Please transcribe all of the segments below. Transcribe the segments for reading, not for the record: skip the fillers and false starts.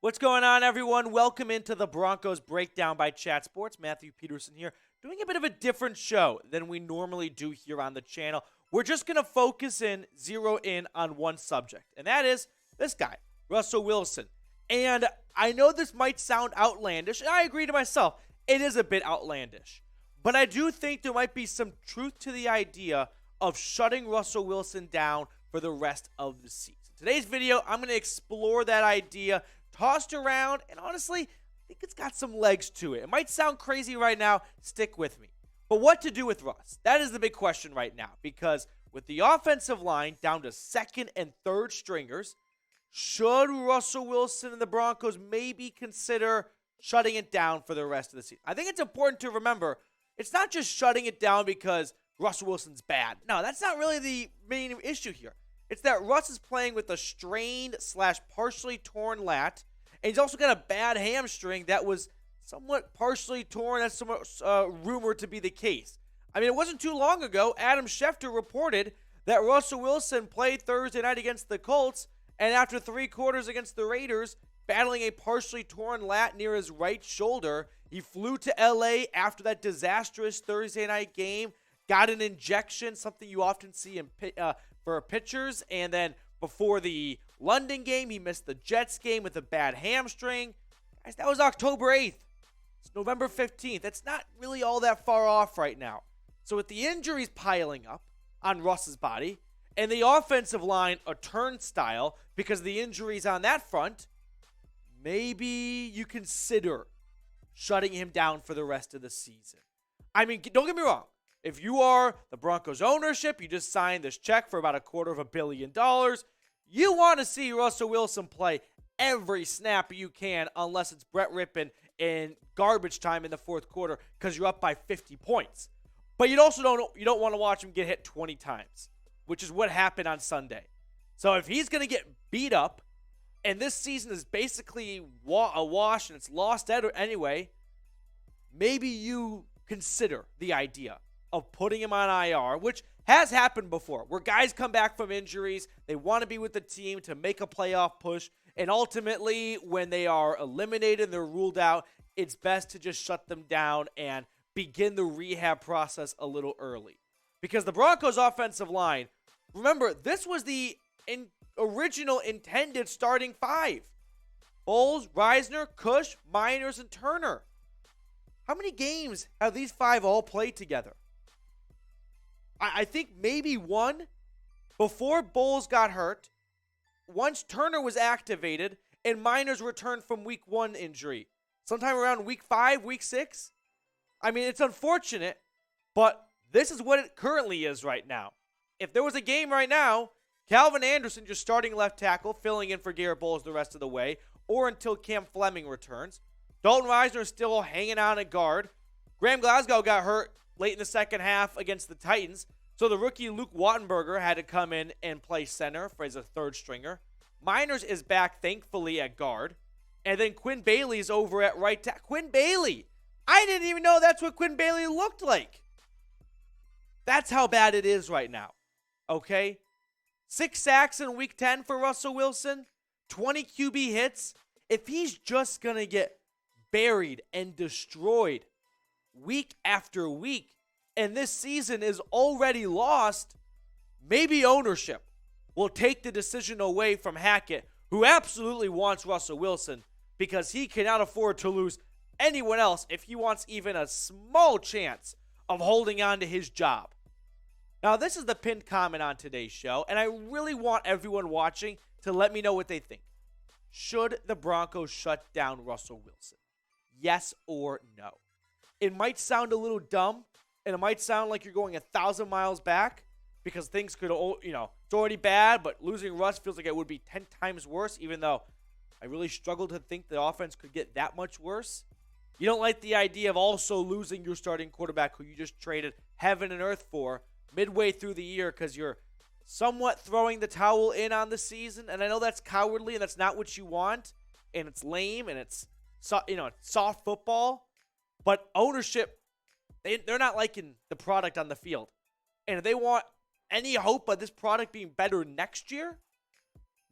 What's going on, everyone? Welcome into the Broncos Breakdown by Chat Sports. Matthew Peterson here, doing a bit of a different show than we normally do here on the channel. We're just going to zero in on one subject, and that is this guy, Russell Wilson. And I know this might sound outlandish, and I agree to myself, it is a bit outlandish. But I do think there might be some truth to the idea of shutting Russell Wilson down for the rest of the season. Today's video, I'm going to explore that idea, tossed around, and honestly, I think it's got some legs to it. It might sound crazy right now. Stick with me. But what to do with Russ? That is the big question right now, because with the offensive line down to second and third stringers, should Russell Wilson and the Broncos maybe consider shutting it down for the rest of the season? I think it's important to remember, it's not just shutting it down because Russell Wilson's bad. No, that's not really the main issue here. It's that Russ is playing with a strained / partially torn lat, and he's also got a bad hamstring that was somewhat partially torn. That's somewhat rumored to be the case. I mean, it wasn't too long ago, Adam Schefter reported that Russell Wilson played Thursday night against the Colts, and after 3 quarters against the Raiders, battling a partially torn lat near his right shoulder, he flew to LA after that disastrous Thursday night game, got an injection, something you often see in for pitchers, and then before the London game, he missed the Jets game with a bad hamstring. Guys, that was October 8th. It's November 15th. It's not really all that far off right now. So with the injuries piling up on Russ's body, and the offensive line a turnstile because of the injuries on that front, maybe you consider shutting him down for the rest of the season. I mean, don't get me wrong. If you are the Broncos ownership, you just signed this check for about $250 million. You want to see Russell Wilson play every snap you can, unless it's Brett Rippon in garbage time in the fourth quarter because you're up by 50 points. But you also don't want to watch him get hit 20 times, which is what happened on Sunday. So if he's going to get beat up, and this season is basically a wash and it's lost anyway, maybe you consider the idea of putting him on IR, which has happened before, where guys come back from injuries, they want to be with the team to make a playoff push, and ultimately, when they are eliminated and they're ruled out, it's best to just shut them down and begin the rehab process a little early. Because the Broncos' offensive line, remember, this was the original intended starting 5. Bolles, Risner, Cush, Meinerz, and Turner. How many games have these 5 all played together? I think maybe one before Bolles got hurt, once Turner was activated, and Meinerz returned from week 1 injury. Sometime around week 5, week 6. I mean, it's unfortunate, but this is what it currently is right now. If there was a game right now, Calvin Anderson, just starting left tackle, filling in for Garett Bolles the rest of the way, or until Cam Fleming returns. Dalton Risner is still hanging out at guard. Graham Glasgow got hurt late in the second half against the Titans, so the rookie Luke Wattenberg had to come in and play center as a third stringer. Meinerz is back, thankfully, at guard. And then Quinn Bailey is over at right tackle. Quinn Bailey! I didn't even know that's what Quinn Bailey looked like. That's how bad it is right now. Okay? 6 sacks in week 10 for Russell Wilson. 20 QB hits. If he's just going to get buried and destroyed week after week, and this season is already lost, maybe ownership will take the decision away from Hackett, who absolutely wants Russell Wilson because he cannot afford to lose anyone else if he wants even a small chance of holding on to his job. Now, this is the pinned comment on today's show, and I really want everyone watching to let me know what they think. Should the Broncos shut down Russell Wilson? Yes or no? It might sound a little dumb, and it might sound like you're going 1,000 miles back because things could, it's already bad, but losing Russ feels like it would be 10 times worse, even though I really struggle to think the offense could get that much worse. You don't like the idea of also losing your starting quarterback who you just traded heaven and earth for midway through the year because you're somewhat throwing the towel in on the season. And I know that's cowardly and that's not what you want. And it's lame and it's soft football. But ownership, they're not liking the product on the field. And if they want any hope of this product being better next year,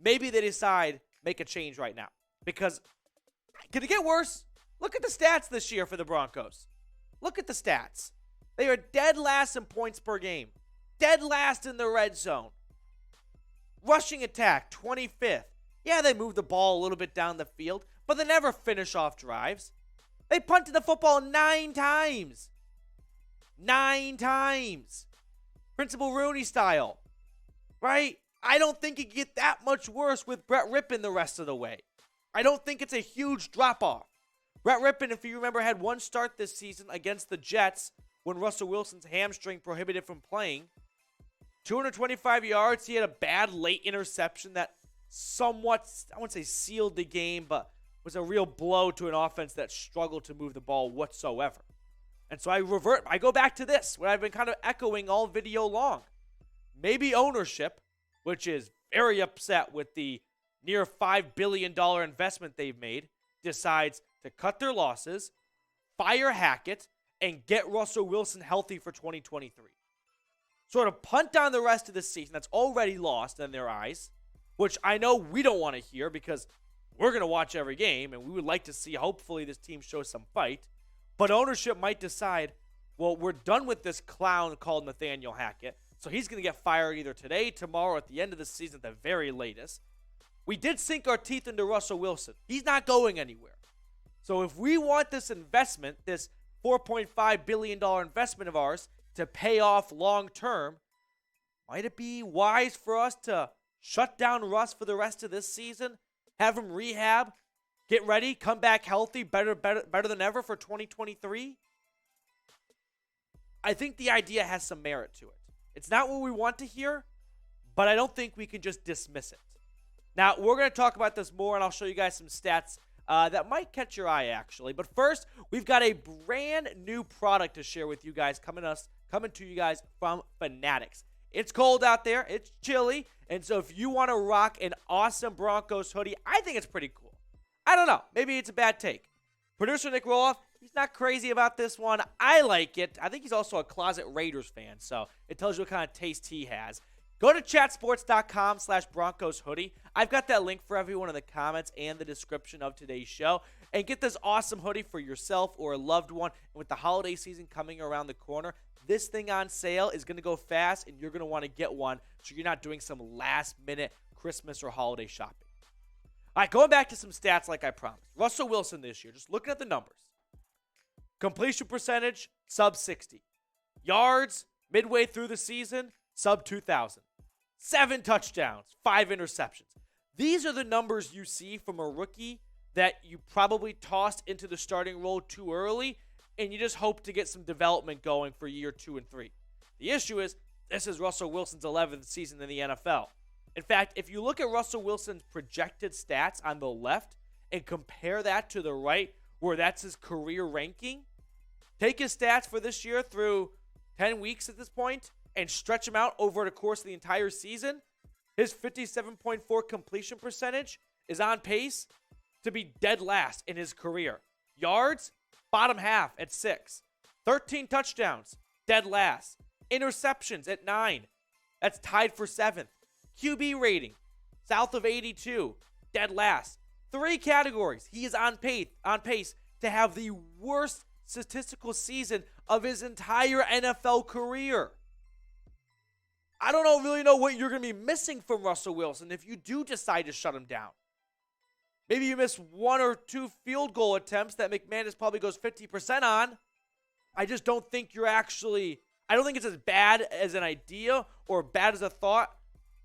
maybe they decide make a change right now. Because Can it get worse? Look at the stats this year for the Broncos. Look at the stats. They are dead last in points per game. Dead last in the red zone. Rushing attack, 25th. Yeah, they move the ball a little bit down the field, but they never finish off drives. They punted the football 9 times. 9 times. Principal Rooney style. Right? I don't think it could get that much worse with Brett Rippon the rest of the way. I don't think it's a huge drop-off. Brett Rippon, if you remember, had one start this season against the Jets when Russell Wilson's hamstring prohibited from playing. 225 yards. He had a bad late interception that somewhat, I wouldn't say sealed the game, but was a real blow to an offense that struggled to move the ball whatsoever. And so I go back to this, what I've been kind of echoing all video long. Maybe ownership, which is very upset with the near $5 billion investment they've made, decides to cut their losses, fire Hackett, and get Russell Wilson healthy for 2023. Sort of punt on the rest of the season that's already lost in their eyes, which I know we don't want to hear because we're going to watch every game and we would like to see hopefully this team show some fight. But ownership might decide, well, we're done with this clown called Nathaniel Hackett, so he's going to get fired either today, tomorrow, or at the end of the season at the very latest. We did sink our teeth into Russell Wilson. He's not going anywhere. So if we want this investment, this $4.5 billion investment of ours, to pay off long term, might it be wise for us to shut down Russ for the rest of this season, have him rehab, get ready, come back healthy, better than ever for 2023? I think the idea has some merit to it. It's not what we want to hear, but I don't think we can just dismiss it. Now, we're going to talk about this more, and I'll show you guys some stats that might catch your eye, actually. But first, we've got a brand new product to share with you guys coming to you guys from Fanatics. It's cold out there. It's chilly. And so if you want to rock an awesome Broncos hoodie, I think it's pretty cool. I don't know. Maybe it's a bad take. Producer Nick Roloff, he's not crazy about this one. I like it. I think he's also a closet Raiders fan, so it tells you what kind of taste he has. Go to chatsports.com/Broncos hoodie. I've got that link for everyone in the comments and the description of today's show. And get this awesome hoodie for yourself or a loved one. And with the holiday season coming around the corner, this thing on sale is going to go fast, and you're going to want to get one so you're not doing some last-minute Christmas or holiday shopping. All right, going back to some stats like I promised. Russell Wilson this year, just looking at the numbers. Completion percentage, sub 60. Yards, midway through the season, sub 2,000. 7 touchdowns, 5 interceptions. These are the numbers you see from a rookie that you probably tossed into the starting role too early, and you just hope to get some development going for year 2 and 3. The issue is, this is Russell Wilson's 11th season in the NFL. In fact, if you look at Russell Wilson's projected stats on the left and compare that to the right, where that's his career ranking, take his stats for this year through 10 weeks at this point and stretch them out over the course of the entire season, his 57.4 completion percentage is on pace to be dead last in his career. Yards, bottom half at 6. 13 touchdowns, dead last. Interceptions at 9. That's tied for 7th. QB rating, south of 82, dead last. 3 categories. He is on pace to have the worst statistical season of his entire NFL career. I don't really know what you're going to be missing from Russell Wilson if you do decide to shut him down. Maybe you miss 1 or 2 field goal attempts that McManus probably goes 50% on. I just don't think I don't think it's as bad as an idea or bad as a thought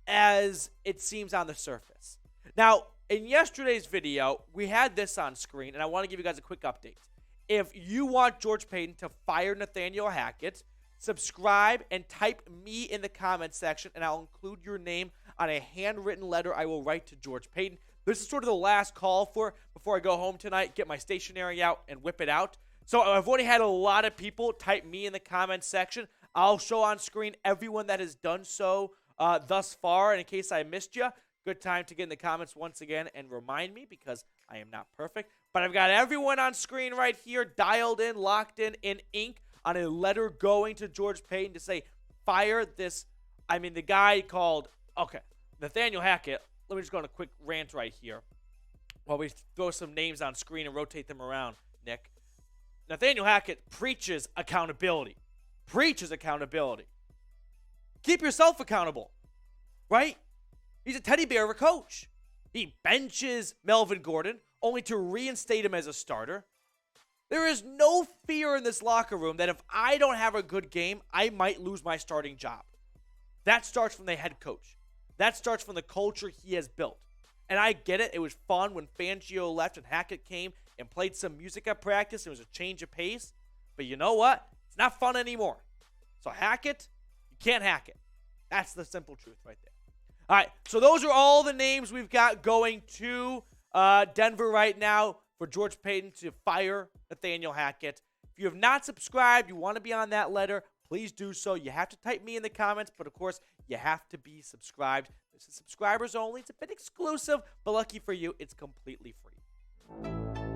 as it seems on the surface. Now, in yesterday's video, we had this on screen, and I want to give you guys a quick update. If you want George Paton to fire Nathaniel Hackett, subscribe and type me in the comments section, and I'll include your name on a handwritten letter I will write to George Paton. This is sort of the last call before I go home tonight, get my stationery out, and whip it out. So I've already had a lot of people type me in the comments section. I'll show on screen everyone that has done so thus far, and in case I missed you, good time to get in the comments once again and remind me, because I am not perfect. But I've got everyone on screen right here, dialed in, locked in ink, on a letter going to George Paton to say, fire this. The guy called, Nathaniel Hackett. Let me just go on a quick rant right here. while we throw some names on screen and rotate them around, Nick. Nathaniel Hackett preaches accountability. Preaches accountability. Keep yourself accountable, right? He's a teddy bear of a coach. He benches Melvin Gordon only to reinstate him as a starter. There is no fear in this locker room that if I don't have a good game, I might lose my starting job. That starts from the head coach. That starts from the culture he has built. And I get it. It was fun when Fangio left and Hackett came and played some music at practice. It was a change of pace. But you know what? It's not fun anymore. So Hackett, you can't hack it. That's the simple truth right there. All right, so those are all the names we've got going to Denver right now for George Paton to fire Nathaniel Hackett. If you have not subscribed, you want to be on that letter, please do so. You have to type me in the comments, but of course, you have to be subscribed. This is subscribers only. It's a bit exclusive, but lucky for you, it's completely free.